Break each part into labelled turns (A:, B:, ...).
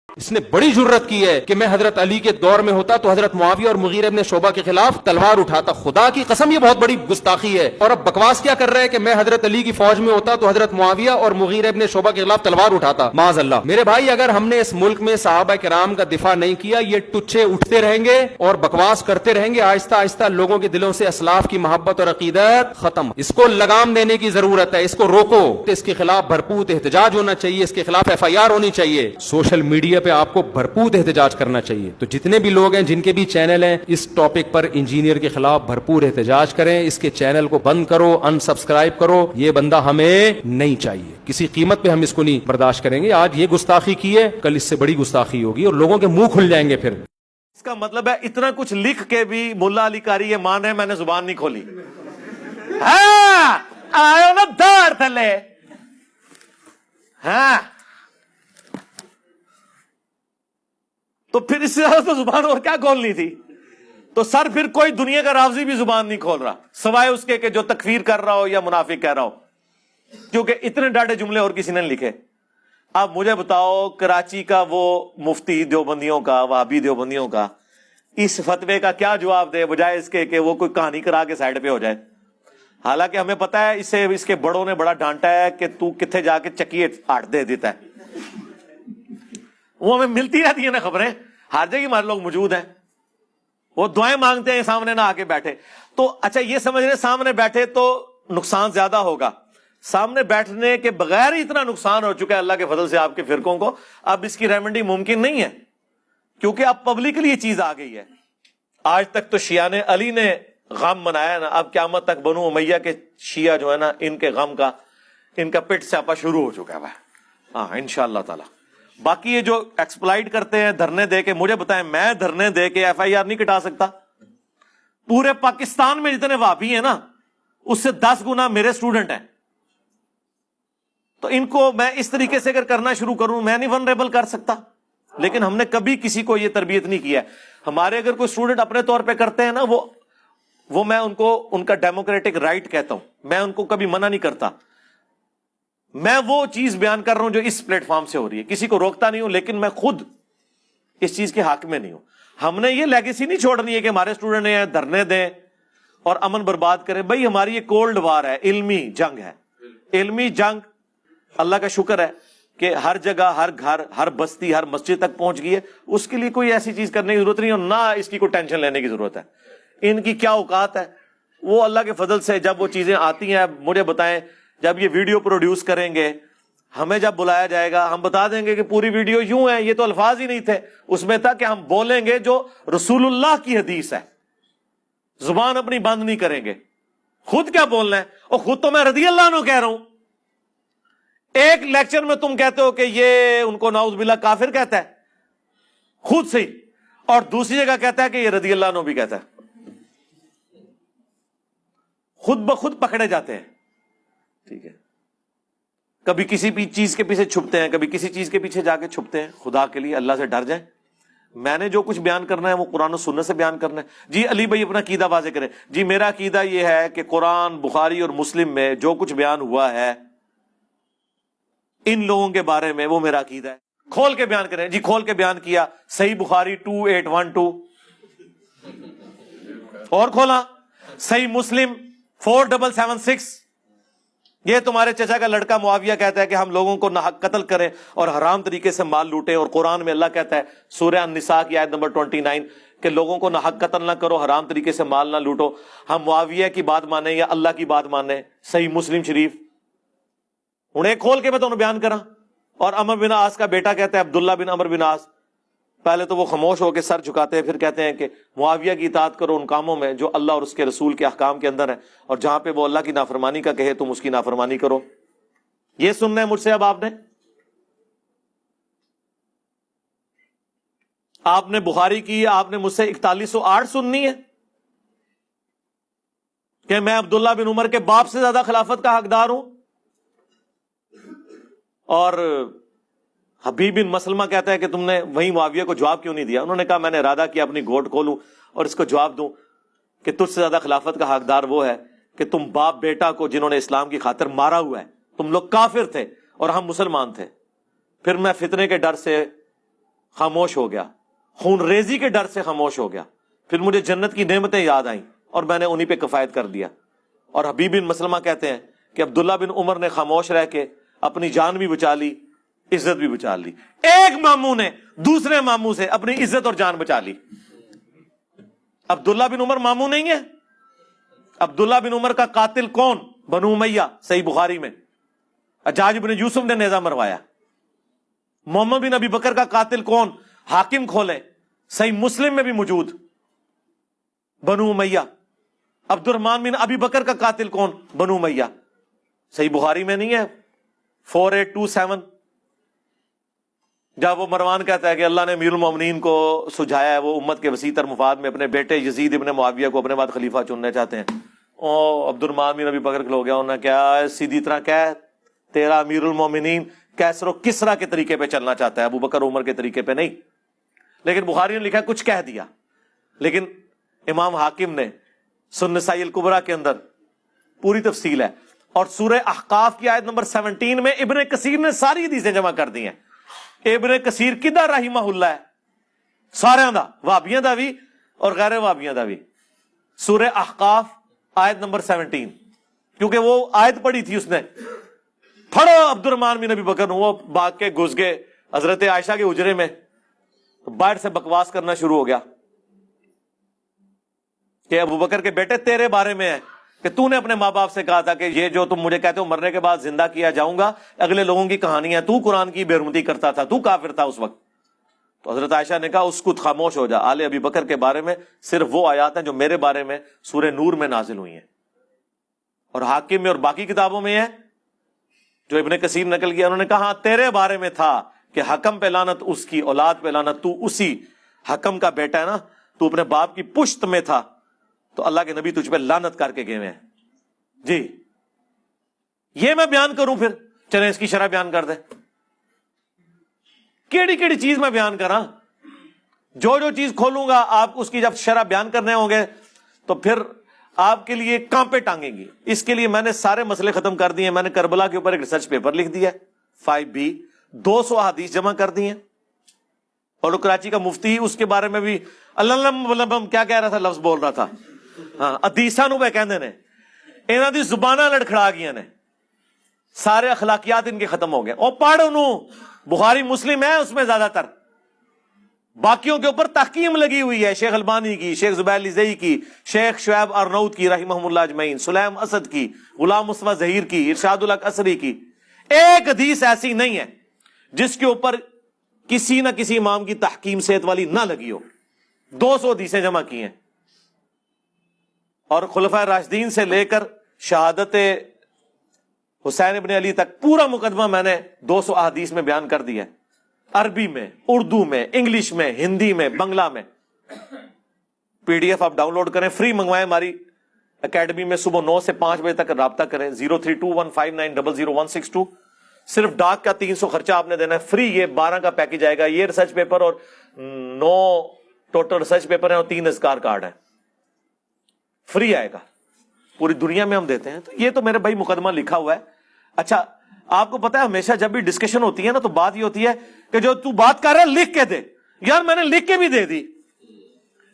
A: اس نے بڑی جرت کی ہے کہ میں حضرت علی کے دور میں ہوتا تو حضرت معاویہ اور مغیرہ ابن شعبہ کے خلاف تلوار اٹھاتا. خدا کی قسم یہ بہت بڑی گستاخی ہے. اور اب بکواس کیا کر رہا ہے کہ میں حضرت علی کی فوج میں ہوتا تو حضرت معاویہ اور مغیرہ ابن شعبہ کے خلاف تلوار اٹھاتا. معاذ اللہ. میرے بھائی اگر ہم نے اس ملک میں صحابہ کرام کا دفاع نہیں کیا, یہ ٹچے اٹھتے رہیں گے اور بکواس کرتے رہیں گے, آہستہ آہستہ لوگوں کے دلوں سے اسلاف کی محبت اور عقیدت ختم. اس کو لگام دینے کی ضرورت ہے, اس کو روکو. اس کے خلاف بھرپور احتجاج ہونا چاہیے, اس کے خلاف FIR ہونی چاہیے. سوشل میڈیا پہ آپ کو بھرپور احتجاج کرنا چاہیے. تو جتنے بھی لوگ ہیں جن کے بھی چینل ہیں, اس ٹاپک پر انجینئر کے خلاف بھرپور احتجاج کریں. اس کے چینل کو بند کرو, ان سبسکرائب کرو. یہ بندہ ہمیں نہیں چاہیے, کسی قیمت پہ ہم اس کو نہیں برداشت کریں گے. آج یہ گستاخی کی ہے, کل اس سے بڑی گستاخی ہوگی اور لوگوں کے منہ کھل جائیں گے. پھر
B: اس کا مطلب ہے اتنا کچھ لکھ کے بھی ملا علی قاری یہ مان رہے میں نے زبان نہیں کھولی. ہاں آئے نا دار تھلے. ہاں تو پھر اس سے زیادہ تو زبان اور کیا کھولنی تھی. تو سر پھر کوئی دنیا کا رافضی بھی زبان نہیں کھول رہا سوائے اس کے کہ جو تکفیر کر رہا ہو یا منافق کہہ رہا ہو, کیونکہ اتنے ڈاٹے جملے اور کسی نے لکھے. اب مجھے بتاؤ کراچی کا وہ مفتی دیوبندیوں کا, وہابی دیوبندیوں کا, اس فتوے کا کیا جواب دے بجائے اس کے کہ وہ کوئی کہانی کرا کے سائڈ پہ ہو جائے. حالانکہ ہمیں پتا ہے اسے اس کے بڑوں نے بڑا ڈانٹا ہے کہ تو کتنے جا کے چکی آٹ دے دیتا ہے. وہ ہمیں ملتی رہتی ہیں نا خبریں, ہر جگہ ہمارے لوگ موجود ہیں, وہ دعائیں مانگتے ہیں سامنے نہ آ کے بیٹھے. تو اچھا یہ سمجھ رہے سامنے بیٹھے تو نقصان زیادہ ہوگا. سامنے بیٹھنے کے بغیر ہی اتنا نقصان ہو چکا ہے اللہ کے فضل سے آپ کے فرقوں کو, اب اس کی ریمیڈی ممکن نہیں ہے کیونکہ اب پبلکلی یہ چیز آ گئی ہے. آج تک تو شیعان علی نے غم منایا نا, اب قیامت تک بنو امیہ کے شیعہ جو ہے نا ان کے غم کا ان کا پٹ سیاپا شروع ہو چکا ہے. ہاں انشاءاللہ تعالی. باقی یہ جو ایکسپلائٹ کرتے ہیں دھرنے دے کے, مجھے بتائیں میں دھرنے دے کے FIR نہیں کٹا سکتا؟ پورے پاکستان میں جتنے وہابی ہیں نا اس سے 10 گنا میرے اسٹوڈنٹ ہیں. تو ان کو میں اس طریقے سے اگر کرنا شروع کروں میں نہیں ونریبل کر سکتا. لیکن ہم نے کبھی کسی کو یہ تربیت نہیں کیا ہے. ہمارے اگر کوئی اسٹوڈنٹ اپنے طور پہ کرتے ہیں نا وہ میں ان کو ان کا ڈیموکریٹک رائٹ کہتا ہوں, میں ان کو کبھی منع نہیں کرتا. میں وہ چیز بیان کر رہا ہوں جو اس پلیٹ فارم سے ہو رہی ہے, کسی کو روکتا نہیں ہوں, لیکن میں خود اس چیز کے حق میں نہیں ہوں. ہم نے یہ لیگیسی نہیں چھوڑنی ہے کہ ہمارے اسٹوڈنٹ ہیں دھرنے دیں اور امن برباد کریں. بھائی ہماری یہ کولڈ وار ہے, علمی جنگ ہے. علمی جنگ اللہ کا شکر ہے کہ ہر جگہ ہر گھر ہر بستی ہر مسجد تک پہنچ گئی ہے. اس کے لیے کوئی ایسی چیز کرنے کی ضرورت نہیں اور نہ اس کی کوئی ٹینشن لینے کی ضرورت ہے. ان کی کیا اوقات ہے, وہ اللہ کے فضل سے جب وہ چیزیں آتی ہیں. مجھے بتائیں جب یہ ویڈیو پروڈیوس کریں گے, ہمیں جب بلایا جائے گا ہم بتا دیں گے کہ پوری ویڈیو یوں ہے, یہ تو الفاظ ہی نہیں تھے, اس میں تھا کہ ہم بولیں گے جو رسول اللہ کی حدیث ہے, زبان اپنی بند نہیں کریں گے. خود کیا بولنا ہے, اور خود تو میں رضی اللہ عنہ کہہ رہا ہوں. ایک لیکچر میں تم کہتے ہو کہ یہ ان کو نعوذ باللہ کافر کہتا ہے خود سے ہی, اور دوسری جگہ کہتا ہے کہ یہ رضی اللہ عنہ بھی کہتا ہے. خود بخود پکڑے جاتے ہیں. ٹھیک ہے, کبھی کسی بھی چیز کے پیچھے چھپتے ہیں, کبھی کسی چیز کے پیچھے جا کے چھپتے ہیں. خدا کے لیے اللہ سے ڈر جائیں. میں نے جو کچھ بیان کرنا ہے وہ قرآن و سنت سے بیان کرنا ہے. جی علی بھائی اپنا عقیدہ واضح کریں. جی میرا عقیدہ یہ ہے کہ قرآن بخاری اور مسلم میں جو کچھ بیان ہوا ہے ان لوگوں کے بارے میں وہ میرا عقیدہ ہے. کھول کے بیان کریں. جی کھول کے بیان کیا, صحیح بخاری 2812 اور کھولا, صحیح مسلم 4776. یہ تمہارے چچا کا لڑکا معاویہ کہتا ہے کہ ہم لوگوں کو ناحق قتل کریں اور حرام طریقے سے مال لوٹیں, اور قرآن میں اللہ کہتا ہے سورہ النساء کی آیت نمبر 29 کہ لوگوں کو ناحق قتل نہ کرو, حرام طریقے سے مال نہ لوٹو. ہم معاویہ کی بات مانیں یا اللہ کی بات مانیں؟ صحیح مسلم شریف. ہوں ایک کھول کے میں تمہیں بیان کرا. اور عمر بن عاص کا بیٹا کہتا ہے عبداللہ بن عمر بن عاص, پہلے تو وہ خاموش ہو کے سر جھکاتے ہیں, پھر کہتے ہیں کہ معاویہ کی اطاعت کرو ان کاموں میں جو اللہ اور اس کے رسول کے احکام کے اندر ہے, اور جہاں پہ وہ اللہ کی نافرمانی کا کہے تم اس کی نافرمانی کرو. یہ سننا ہے مجھ سے. اب آپ نے بخاری کی, آپ نے مجھ سے 4108 سننی ہے کہ میں عبداللہ بن عمر کے باپ سے زیادہ خلافت کا حقدار ہوں. اور حبیب بن مسلمہ کہتا ہے کہ تم نے وہیں معاویہ کو جواب کیوں نہیں دیا؟ انہوں نے کہا میں نے ارادہ کیا اپنی گھوٹ کھولوں اور اس کو جواب دوں کہ تجھ سے زیادہ خلافت کا حقدار وہ ہے کہ تم باپ بیٹا کو جنہوں نے اسلام کی خاطر مارا ہوا ہے, تم لوگ کافر تھے اور ہم مسلمان تھے. پھر میں فتنے کے ڈر سے خاموش ہو گیا, خون ریزی کے ڈر سے خاموش ہو گیا. پھر مجھے جنت کی نعمتیں یاد آئیں اور میں نے انہی پہ کفایت کر دیا. اور حبیب بن مسلمہ کہتے ہیں کہ عبداللہ بن عمر نے خاموش رہ کے اپنی جان بھی بچا لی, عزت بھی بچا لی. ایک ماموں نے دوسرے ماموں سے اپنی عزت اور جان بچا لی. عبداللہ بن عمر ماموں نہیں ہے. عبداللہ بن عمر کا قاتل کون؟ بنو امیہ, صحیح بخاری میں حجاج بن یوسف نے نیزہ مروایا. محمد بن ابی بکر کا قاتل کون؟ حاکم کھولے, صحیح مسلم میں بھی موجود, بنو امیہ. عبد الرحمن بن ابی بکر کا قاتل کون؟ بنو امیہ, صحیح بخاری میں نہیں ہے 4827. جب وہ مروان کہتا ہے کہ اللہ نے امیر المومنین کو سجھایا ہے, وہ امت کے وسیع تر مفاد میں اپنے بیٹے یزید ابن معاویہ کو اپنے بعد خلیفہ چننا چاہتے ہیں. عبد الرحمن بن ابی بکر کھلو گیا, انہوں نے کیا سیدھی طرح کہہ, تیرا امیر المومنین کیسر و کسرا کے طریقے پہ چلنا چاہتا ہے, ابو بکر عمر کے طریقے پہ نہیں. لیکن بخاری نے لکھا کچھ کہہ دیا. لیکن امام حاکم نے سنن نسائی الکبریٰ کے اندر پوری تفصیل ہے. اور سورہ احقاف کی آیت نمبر 17 میں ابن کثیر نے ساری حدیثیں جمع کر دی ہیں. ابن کثیر کدھر رحمہ اللہ ہے؟ سارے دا, وہابیاں دا بھی اور غیر وہابیاں دا بھی. سورہ احقاف آیت نمبر 17, کیونکہ وہ آیت پڑھی تھی اس نے. پڑھو عبد الرحمن بن ابی بکر, وہ بھاگ کے گھس گئے حضرت عائشہ کے حجرے میں, باہر سے بکواس کرنا شروع ہو گیا کہ ابو بکر کے بیٹے تیرے بارے میں ہے کہ تو نے اپنے ماں باپ سے کہا تھا کہ یہ جو تم مجھے کہتے ہو مرنے کے بعد زندہ کیا جاؤں گا, اگلے لوگوں کی کہانی ہے, تو قرآن کی بے حرمتی کرتا تھا, تو کافر تھا اس وقت. تو حضرت عائشہ نے کہا اسکت, خاموش ہو جا. آل ابی بکر کے بارے میں صرف وہ آیات ہیں جو میرے بارے میں سورہ نور میں نازل ہوئی ہیں, اور حاکم میں اور باقی کتابوں میں ہے جو ابن کثیر نقل کیا. انہوں نے کہا تیرے بارے میں تھا کہ حکم پہ لعنت, اس کی اولاد پہ لعنت, تو اسی حکم کا بیٹا ہے نا, تو اپنے باپ کی پشت میں تھا, تو اللہ کے نبی تجھ پہ لعنت کر کے گئے ہیں. جی یہ میں بیان کروں, پھر چلیں اس کی شرح بیان کر دیں. کیڑی کیڑی چیز میں بیان کراں, جو چیز کھولوں گا آپ اس کی جب شرح بیان کرنے ہوں گے تو پھر آپ کے لیے کانپے ٹانگیں گی. اس کے لیے میں نے سارے مسئلے ختم کر دیے. میں نے کربلا کے اوپر ایک ریسرچ پیپر لکھ دیا 5B, 200 احادیث جمع کر دی ہیں. اور کراچی کا مفتی اس کے بارے میں بھی اللہ کیا کہہ رہا تھا, لفظ بول رہا تھا, ہاں حدیثاں نو پہ کہندے نے, انہاں دی زباناں لڑکھڑا گئیاں نے, سارے اخلاقیات ان کے ختم ہو گئے. اور پڑھ انہوں بخاری مسلم ہے اس میں زیادہ تر, باقیوں کے اوپر تحکیم لگی ہوئی ہے, شیخ البانی کی, شیخ زبیر لزئی کی, شیخ شعیب ارنوت کی رحمہم اللہ اجمعین, سلیم اسد کی, غلام مصطفیٰ ظہیر کی, ارشاد الحق اثری کی. ایک حدیث ایسی نہیں ہے جس کے اوپر کسی نہ کسی امام کی تحکیم صحت والی نہ لگی ہو. 200 حدیثیں جمع کی ہیں, اور خلفائے راشدین سے لے کر شہادت حسین ابن علی تک پورا مقدمہ میں نے 200 احادیث میں بیان کر دیا ہے, عربی میں, اردو میں, انگلش میں, ہندی میں, بنگلہ میں. PDF آپ ڈاؤن لوڈ کریں, فری منگوائیں. ہماری اکیڈمی میں صبح 9 سے 5 بجے تک رابطہ کریں. 032159000162. صرف ڈاک کا 300 خرچہ آپ نے دینا ہے, فری. یہ 12 کا پیکج آئے گا, یہ ریسرچ پیپر اور 9 ٹوٹل ریسرچ پیپر ہیں اور 3 اذکار کارڈ ہیں, فری آئے گا. پوری دنیا میں ہم دیتے ہیں. تو یہ تو میرے بھائی مقدمہ لکھا ہوا ہے. اچھا آپ کو پتا ہے ہمیشہ جب بھی ڈسکشن ہوتی ہے نا, تو بات یہ ہوتی ہے کہ جو تو بات کر رہا ہے لکھ کے دے. یار میں نے لکھ کے بھی دے دی,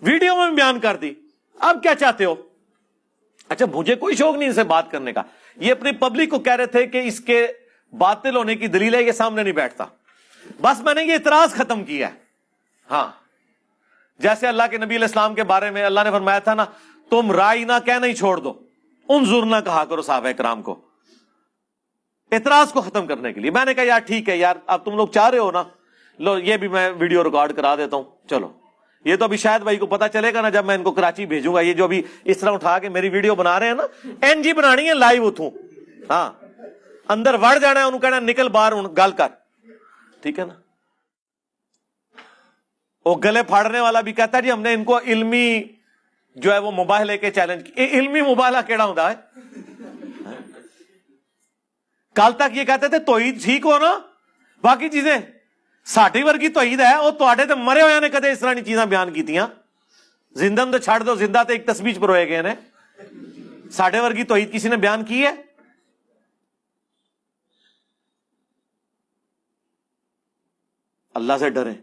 B: ویڈیو میں بھی بیان کر دی, اب کیا چاہتے ہو؟ اچھا مجھے کوئی شوق نہیں اسے بات کرنے کا. یہ اپنی پبلک کو کہہ رہے تھے کہ اس کے باطل ہونے کی دلیل ہے یہ سامنے نہیں بیٹھتا. بس میں نے یہ اعتراض ختم کیا ہے. ہاں جیسے اللہ کے نبی علیہ السلام کے بارے میں اللہ نے فرمایا تھا نا, تم رائے نہ کہنا ہی چھوڑ دو, انظر نہ کہا کرو صحابہ کرام کو. اعتراض کو ختم کرنے کے لیے میں نے کہا یار ٹھیک ہے یار, اب تم لوگ چاہ رہے ہو نا, لو یہ بھی میں ویڈیو ریکارڈ کرا دیتا ہوں. چلو یہ تو ابھی شاید بھائی کو پتا چلے گا نا جب میں ان کو کراچی بھیجوں گا. یہ جو ابھی اس طرح اٹھا کے میری ویڈیو بنا رہے ہیں نا, NG بنانی ہے لائیو اتوں, ہاں اندر وڑ جانا ہے, انہوں کہنا نکل باہر گل کر, ٹھیک ہے نا. وہ گلے پھاڑنے والا بھی کہتا ہے جی ہم نے ان کو علمی جو ہے وہ مباہلے کے چیلنج کی. علمی مباہلہ کیڑا ہوتا ہے؟ کل تک یہ کہتے تھے توحید ٹھیک ہو نا, باقی چیزیں ساٹھی ورگی توحید ہے, وہ تواڈے تے مرے ہوئے نے کدے اس طرح کی چیزاں بیان کیتیاں. زندہ تو چھڑ دو, زندہ تے ایک تسبیح پروئے گئے نے, ساڈے ورگی توحید کسی نے بیان کی ہے؟ اللہ سے ڈریں.